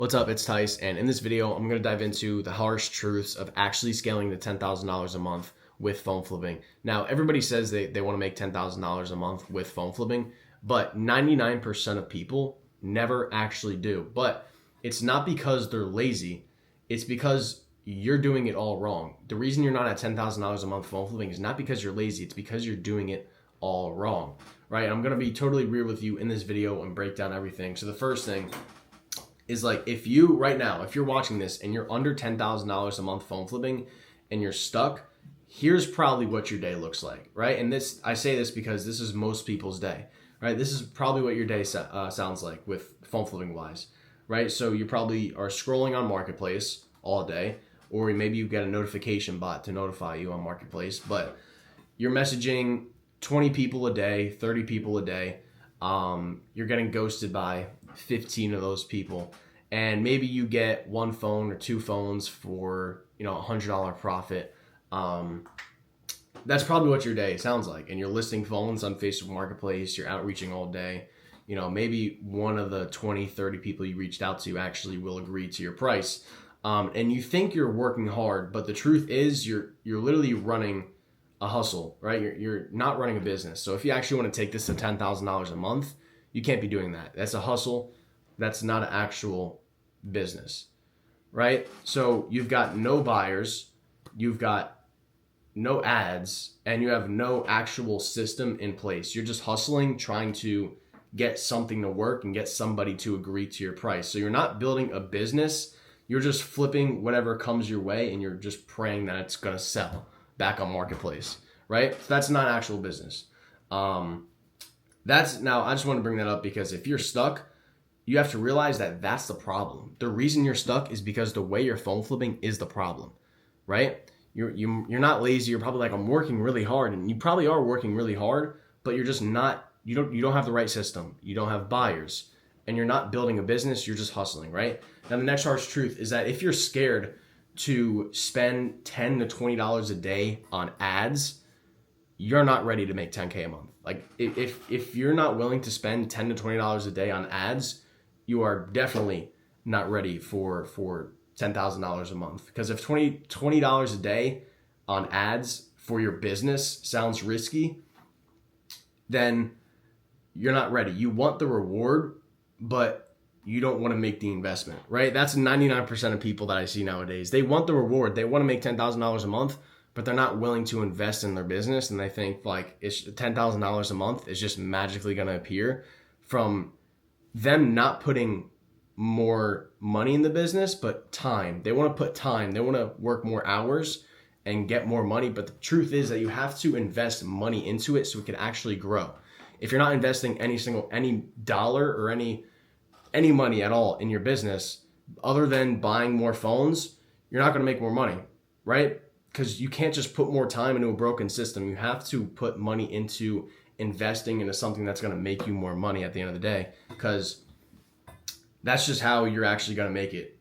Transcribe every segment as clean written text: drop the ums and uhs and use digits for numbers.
What's up, it's Tice, and in this video, I'm going to dive into the harsh truths of actually scaling to $10,000 a month with phone flipping. Now, everybody says they want to make $10,000 a month with phone flipping, but 99% of people never actually do. But it's not because they're lazy, it's because you're doing it all wrong. The reason you're not at $10,000 a month phone flipping is not because you're lazy, it's because you're doing it all wrong, right? I'm going to be totally real with you in this video and break down everything. So the first thing is, like, if you right now, if you're watching this and you're under $10,000 a month phone flipping and you're stuck, here's probably what your day looks like, right? And this, I say this because this is most people's day, right? This is probably what your day sounds like with phone flipping wise, right? So you probably are scrolling on Marketplace all day, or maybe you get a notification bot to notify you on Marketplace, but you're messaging 20 people a day, 30 people a day. You're getting ghosted by 15 of those people, and maybe you get one phone or two phones for $100 profit. That's probably what your day sounds like. And you're listing phones on Facebook Marketplace, you're outreaching all day. Maybe one of the 20, 30 people you reached out to actually will agree to your price. And you think you're working hard, but the truth is you're literally running a hustle, right? You're not running a business. So if you actually want to take this to $10,000 a month, you can't be doing that. That's a hustle. That's not an actual business, right? So you've got no buyers, you've got no ads, and you have no actual system in place. You're just hustling, trying to get something to work and get somebody to agree to your price. So you're not building a business. You're just flipping whatever comes your way, and you're just praying that it's going to sell back on Marketplace, right? So that's not actual business. Now I just want to bring that up because if you're stuck, you have to realize that that's the problem. The reason you're stuck is because the way you're phone flipping is the problem, right? You're not lazy. You're probably like, I'm working really hard, and you probably are working really hard, but you're just not. You don't have the right system. You don't have buyers, and you're not building a business. You're just hustling, right? Now the next harsh truth is that if you're scared to spend $10 to $20 a day on ads, you're not ready to make 10K a month. Like if you're not willing to spend $10 to $20 a day on ads, you are definitely not ready for $10,000 a month. Because if $20 a day on ads for your business sounds risky, then you're not ready. You want the reward, but you don't want to make the investment, right? That's 99% of people that I see nowadays. They want the reward. They want to make $10,000 a month, but they're not willing to invest in their business. And they think like it's $10,000 a month is just magically going to appear from them not putting more money in the business, but time. They want to put time. They want to work more hours and get more money. But the truth is that you have to invest money into it so it can actually grow. If you're not investing any dollar or any money at all in your business, other than buying more phones, you're not going to make more money, right? Because you can't just put more time into a broken system. You have to put money into investing into something that's going to make you more money at the end of the day, because that's just how you're actually going to make it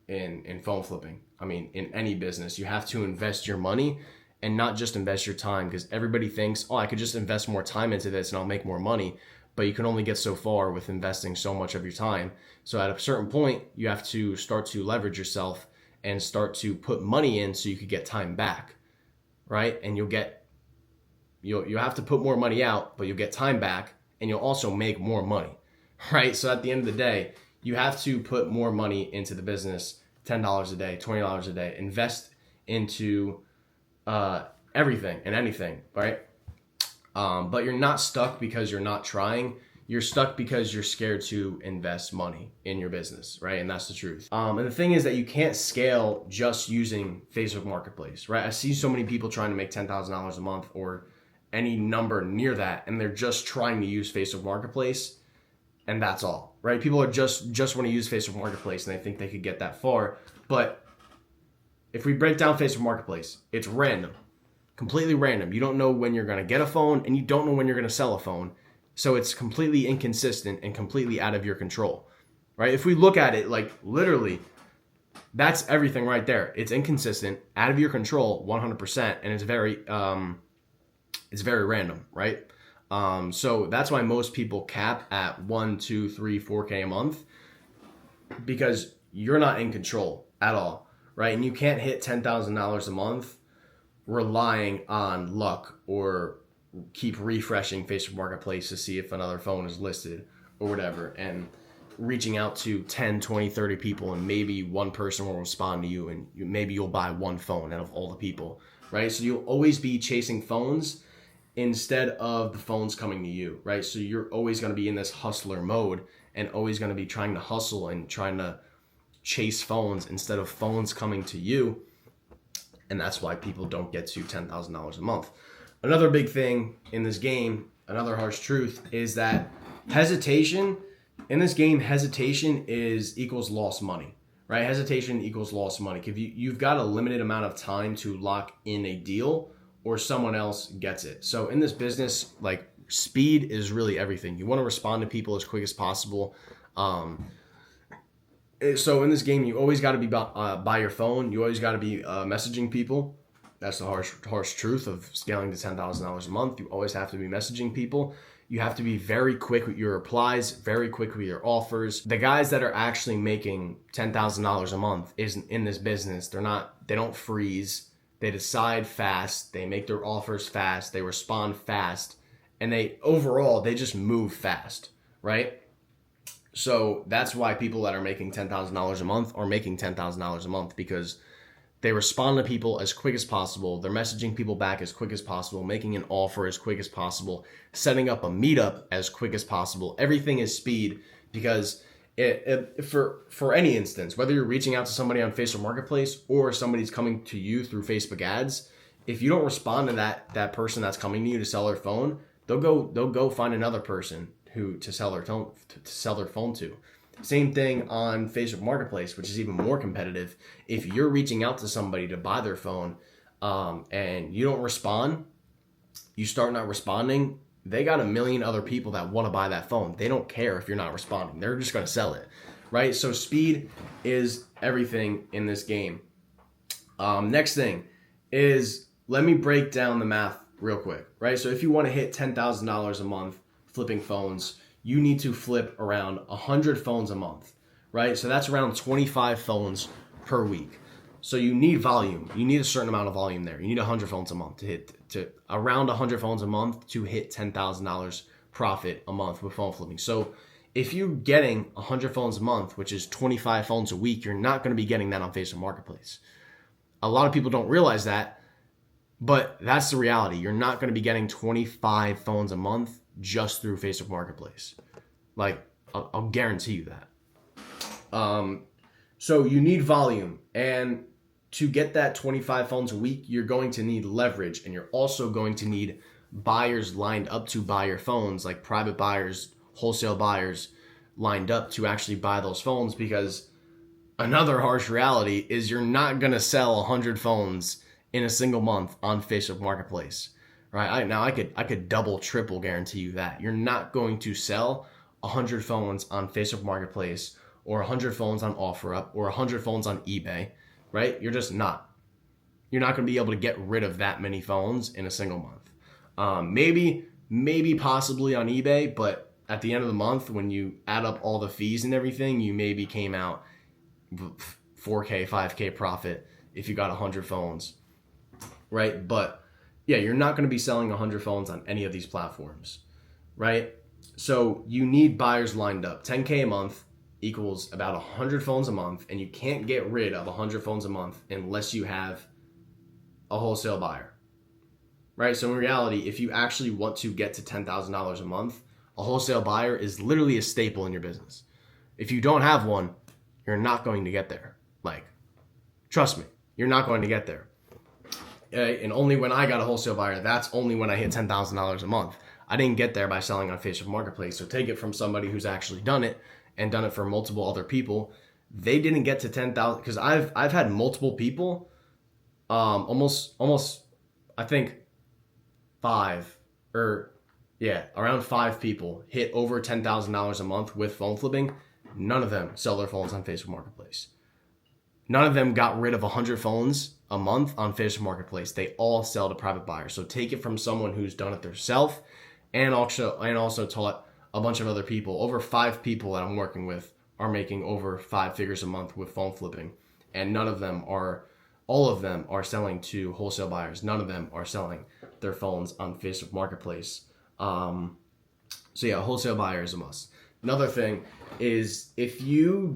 in phone flipping. I mean, in any business, you have to invest your money and not just invest your time, because everybody thinks, oh, I could just invest more time into this and I'll make more money. But you can only get so far with investing so much of your time. So at a certain point, you have to start to leverage yourself and start to put money in so you could get time back, right? And you'll have to put more money out, but you'll get time back, and you'll also make more money, right? So at the end of the day, you have to put more money into the business, $10 a day, $20 a day, invest into everything and anything, right? But you're not stuck because you're not trying. You're stuck because you're scared to invest money in your business, right? And that's the truth. And the thing is that you can't scale just using Facebook Marketplace, right? I see so many people trying to make $10,000 a month or any number near that, and they're just trying to use Facebook Marketplace, and that's all, right? People are just want to use Facebook Marketplace, and they think they could get that far. But if we break down Facebook Marketplace, it's random. Completely random. You don't know when you're going to get a phone, and you don't know when you're going to sell a phone. So it's completely inconsistent and completely out of your control, right? If we look at it, like, literally, that's everything right there. It's inconsistent, out of your control, 100%, and it's very random, right? So that's why most people cap at 1, 2, 3, 4K a month, because you're not in control at all, right? And you can't hit $10,000 a month relying on luck or keep refreshing Facebook Marketplace to see if another phone is listed or whatever, and reaching out to 10, 20, 30 people, and maybe one person will respond to you, and maybe you'll buy one phone out of all the people, right? So you'll always be chasing phones instead of the phones coming to you, right? So you're always going to be in this hustler mode and always going to be trying to hustle and trying to chase phones instead of phones coming to you. And that's why people don't get to $10,000 a month. Another big thing in this game, another harsh truth, is that hesitation in this game, hesitation equals lost money, right? Hesitation equals lost money. If you've got a limited amount of time to lock in a deal, or someone else gets it. So in this business, like, speed is really everything. You want to respond to people as quick as possible. So in this game, you always got to be by your phone. You always got to be messaging people. That's the harsh truth of scaling to $10,000 a month. You always have to be messaging people. You have to be very quick with your replies, very quick with your offers. The guys that are actually making $10,000 a month in this business, they don't freeze. They decide fast. They make their offers fast. They respond fast. And they just move fast, right? So that's why people that are making $10,000 a month are making $10,000 a month, because they respond to people as quick as possible. They're messaging people back as quick as possible, making an offer as quick as possible, setting up a meetup as quick as possible. Everything is speed, because for any instance, whether you're reaching out to somebody on Facebook Marketplace or somebody's coming to you through Facebook ads, if you don't respond to that person that's coming to you to sell their phone, they'll go find another person to sell their phone to. Same thing on Facebook Marketplace, which is even more competitive. If you're reaching out to somebody to buy their phone, and you don't respond, you start not responding, they got a million other people that want to buy that phone. They don't care if you're not responding. They're just going to sell it, right? So speed is everything in this game. Next thing is, let me break down the math real quick, right? So if you want to hit $10,000 a month flipping phones, you need to flip around 100 phones a month, right? So that's around 25 phones per week. So you need volume. You need a certain amount of volume there. You need 100 phones a month to around 100 phones a month to hit $10,000 profit a month with phone flipping. So if you're getting 100 phones a month, which is 25 phones a week, you're not going to be getting that on Facebook Marketplace. A lot of people don't realize that, but that's the reality. You're not going to be getting 25 phones a month just through Facebook Marketplace. Like, I'll guarantee you that. So you need volume, and to get that 25 phones a week, you're going to need leverage, and you're also going to need buyers lined up to buy your phones, like private buyers, wholesale buyers lined up to actually buy those phones, because another harsh reality is you're not going to sell 100 phones in a single month on Facebook Marketplace. Right? I could double, triple guarantee you that. You're not going to sell 100 phones on Facebook Marketplace, or 100 phones on OfferUp, or 100 phones on eBay, right? You're just not. You're not going to be able to get rid of that many phones in a single month. Maybe possibly on eBay, but at the end of the month, when you add up all the fees and everything, you maybe came out 4K, 5K profit if you got 100 phones, right? But yeah, you're not going to be selling 100 phones on any of these platforms, right? So you need buyers lined up. 10K a month equals about 100 phones a month, and you can't get rid of 100 phones a month unless you have a wholesale buyer, right? So in reality, if you actually want to get to $10,000 a month, a wholesale buyer is literally a staple in your business. If you don't have one, you're not going to get there. Like, trust me, you're not going to get there. And only when I got a wholesale buyer, that's only when I hit $10,000 a month. I didn't get there by selling on Facebook Marketplace. So take it from somebody who's actually done it and done it for multiple other people. They didn't get to 10,000, because I've had multiple people, almost I think around 5 people hit over $10,000 a month with phone flipping. None of them sell their phones on Facebook Marketplace. None of them got rid of 100 phones a month on Facebook Marketplace. They all sell to private buyers. So take it from someone who's done it themselves, and also taught a bunch of other people. Over 5 people that I'm working with are making over 5 figures a month with phone flipping, and all of them are selling to wholesale buyers. None of them are selling their phones on Facebook Marketplace. So yeah, wholesale buyer is a must. Another thing is if you're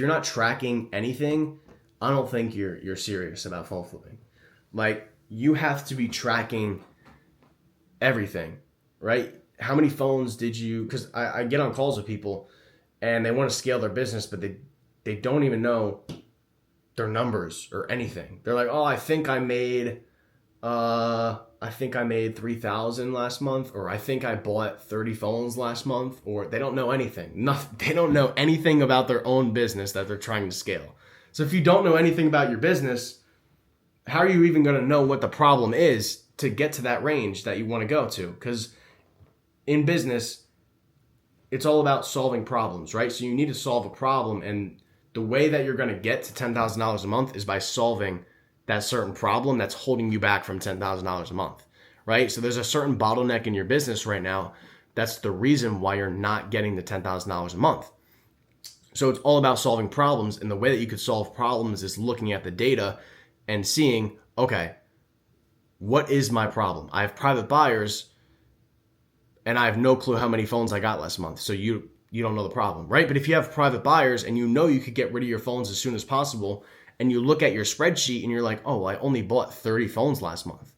not tracking anything, I don't think you're serious about phone flipping. Like, you have to be tracking everything, right? How many phones did you, because I get on calls with people and they want to scale their business, but they don't even know their numbers or anything. They're like, oh, I think I made 3,000 last month, or I think I bought 30 phones last month, or they don't know anything. Nothing. They don't know anything about their own business that they're trying to scale. So if you don't know anything about your business, how are you even going to know what the problem is to get to that range that you want to go to? Because in business, it's all about solving problems, right? So you need to solve a problem, and the way that you're going to get to $10,000 a month is by solving that certain problem that's holding you back from $10,000 a month, right? So there's a certain bottleneck in your business right now. That's the reason why you're not getting the $10,000 a month. So it's all about solving problems, and the way that you could solve problems is looking at the data and seeing, okay, what is my problem? I have private buyers and I have no clue how many phones I got last month. So you don't know the problem, right? But if you have private buyers and you know you could get rid of your phones as soon as possible, and you look at your spreadsheet and you're like, oh, I only bought 30 phones last month,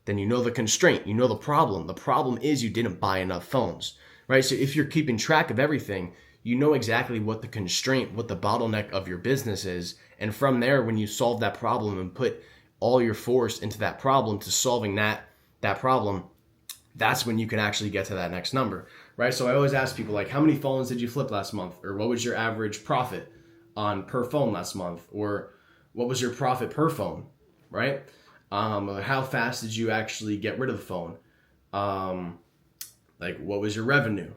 then you know the constraint, you know the problem. The problem is you didn't buy enough phones, right? So if you're keeping track of everything, you know exactly what the constraint, what the bottleneck of your business is. And from there, when you solve that problem and put all your force into that problem to solving that problem, that's when you can actually get to that next number, right? So I always ask people, like, how many phones did you flip last month? Or what was your average profit on per phone last month? Or what was your profit per phone, right? How fast did you actually get rid of the phone? Like, what was your revenue?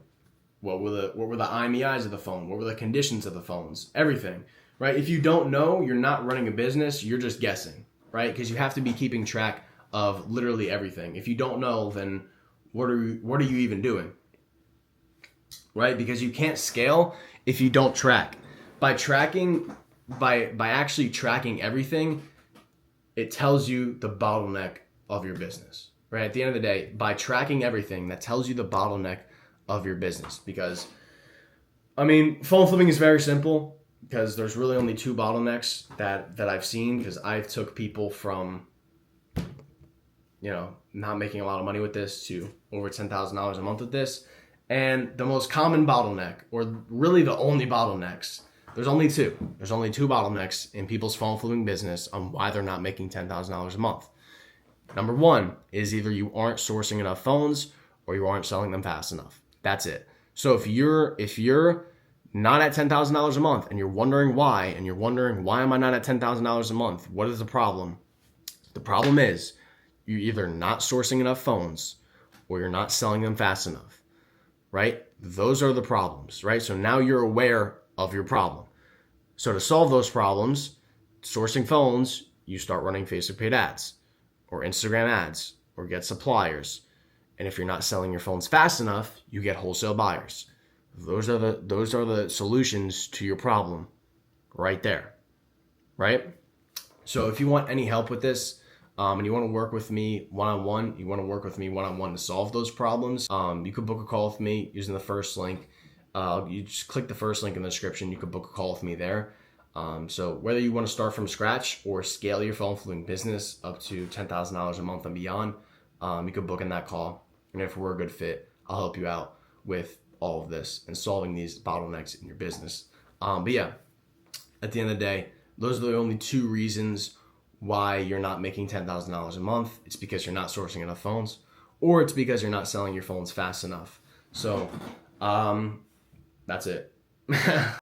What were the IMEIs of the phone? What were the conditions of the phones? Everything, right? If you don't know, you're not running a business. You're just guessing, right? Because you have to be keeping track of literally everything. If you don't know, then what are you even doing, right? Because you can't scale if you don't track. By actually tracking everything, it tells you the bottleneck of your business, right? At the end of the day, by tracking everything, that tells you the bottleneck of your business. Because, I mean, phone flipping is very simple because there's really only 2 bottlenecks that I've seen, because I've took people from, not making a lot of money with this to over $10,000 a month with this. And the most common bottleneck, or really the only bottlenecks, there's only 2. There's only 2 bottlenecks in people's phone flipping business on why they're not making $10,000 a month. Number 1 is either you aren't sourcing enough phones or you aren't selling them fast enough. That's it. So if you're not at $10,000 a month and you're wondering why, and you're wondering, why am I not at $10,000 a month? What is the problem? The problem is you're either not sourcing enough phones or you're not selling them fast enough, right? Those are the problems, right? So now you're aware of your problem. So to solve those problems, sourcing phones, you start running Facebook paid ads or Instagram ads or get suppliers. And if you're not selling your phones fast enough, you get wholesale buyers. Those are the solutions to your problem right there, right? So if you want any help with this, and you want to work with me one-on-one, to solve those problems, you could book a call with me using the first link. You just click the first link in the description. You could book a call with me there. So whether you want to start from scratch or scale your phone flipping business up to $10,000 a month and beyond, you could book in that call. And if we're a good fit, I'll help you out with all of this and solving these bottlenecks in your business. But yeah, at the end of the day, those are the only 2 reasons why you're not making $10,000 a month. It's because you're not sourcing enough phones, or it's because you're not selling your phones fast enough. So that's it.